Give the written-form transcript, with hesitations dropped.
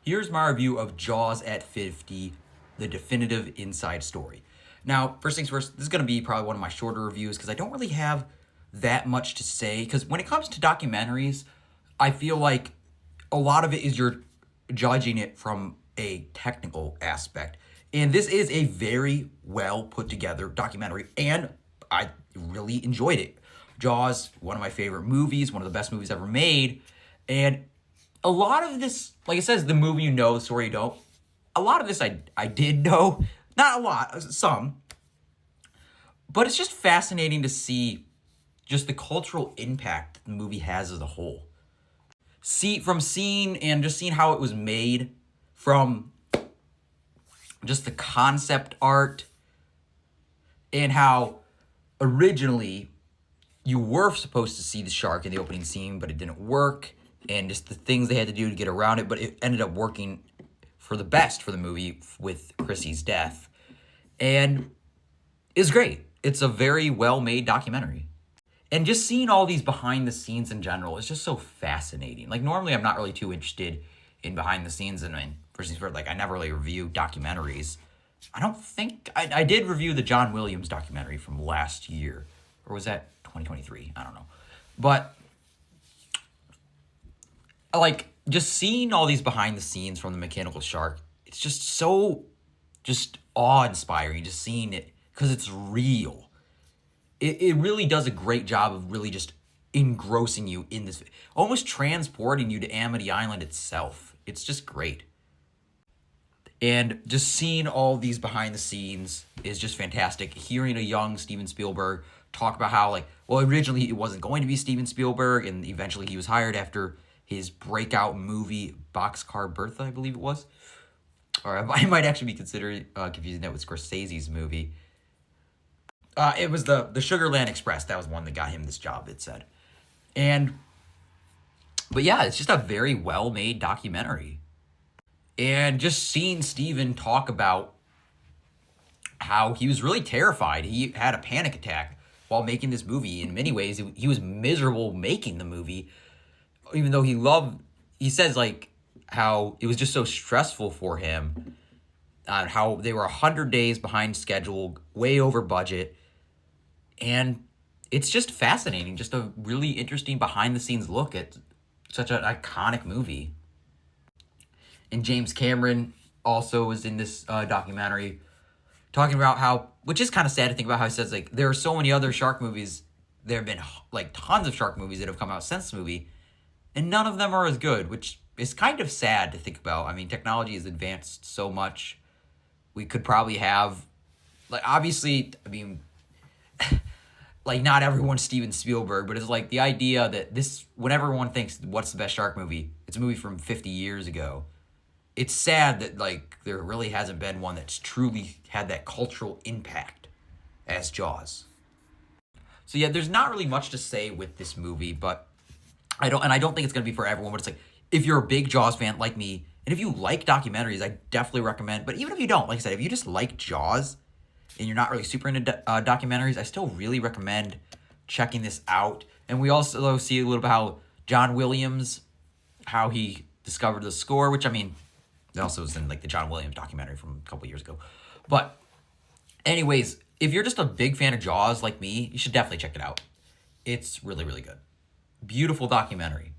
Here's my review of Jaws at 50, the definitive inside story. Now, first things first, this is going to be probably one of my shorter reviews because I don't really have that much to say. Because when it comes to documentaries, I feel like a lot of it is you're judging it from a technical aspect. And this is a very well put together documentary, and I really enjoyed it. Jaws, one of my favorite movies, one of the best movies ever made. And a lot of this, like it says, the movie you know, the story you don't. A lot of this I did know. Not a lot, some. But it's just fascinating to see just the cultural impact the movie has as a whole. From seeing and just seeing how it was made, from just the concept art, and how originally you were supposed to see the shark in the opening scene, but it didn't work, and just the things they had to do to get around it, but it ended up working for the best for the movie with Chrissy's death. And it's great. It's a very well-made documentary. And just seeing all these behind the scenes in general is just so fascinating. Like, normally I'm not really too interested in behind the scenes, and first things first, like, I never really review documentaries. I don't think I did review the John Williams documentary from last year, or was that 2023? I don't know. But like, just seeing all these behind the scenes from the mechanical shark, it's just so just awe-inspiring, just seeing it, because it's real. It really does a great job of really just engrossing you in this, almost transporting you to Amity Island itself. It's just great. And just seeing all these behind the scenes is just fantastic. Hearing a young Steven Spielberg talk about how, like, well, originally it wasn't going to be Steven Spielberg, and eventually he was hired after his breakout movie, Boxcar Bertha, I believe it was. Or I might actually be considering confusing that with Scorsese's movie. It was the Sugarland Express. That was one that got him this job, it said. But yeah, it's just a very well-made documentary. And just seeing Steven talk about how he was really terrified. He had a panic attack while making this movie. In many ways, he was miserable making the movie, even though he says, like, how it was just so stressful for him, how they were 100 days behind schedule, way over budget. And it's just fascinating, just a really interesting behind-the-scenes look at such an iconic movie. And James Cameron also was in this documentary, talking about how, which is kind of sad to think about, how he says, like, there are so many other shark movies, there have been, like, tons of shark movies that have come out since this movie, and none of them are as good, which is kind of sad to think about. I mean, technology has advanced so much. We could probably have, like, obviously, I mean, like, not everyone's Steven Spielberg, but it's like the idea that when everyone thinks, what's the best shark movie? It's a movie from 50 years ago. It's sad that, like, there really hasn't been one that's truly had that cultural impact as Jaws. So yeah, there's not really much to say with this movie, but I don't think it's going to be for everyone, but it's like, if you're a big Jaws fan like me, and if you like documentaries, I definitely recommend, but even if you don't, like I said, if you just like Jaws, and you're not really super into documentaries, I still really recommend checking this out. And we also see a little bit how John Williams, how he discovered the score, which, I mean, that also was in, like, the John Williams documentary from a couple years ago. But anyways, if you're just a big fan of Jaws like me, you should definitely check it out. It's really, really good. Beautiful documentary.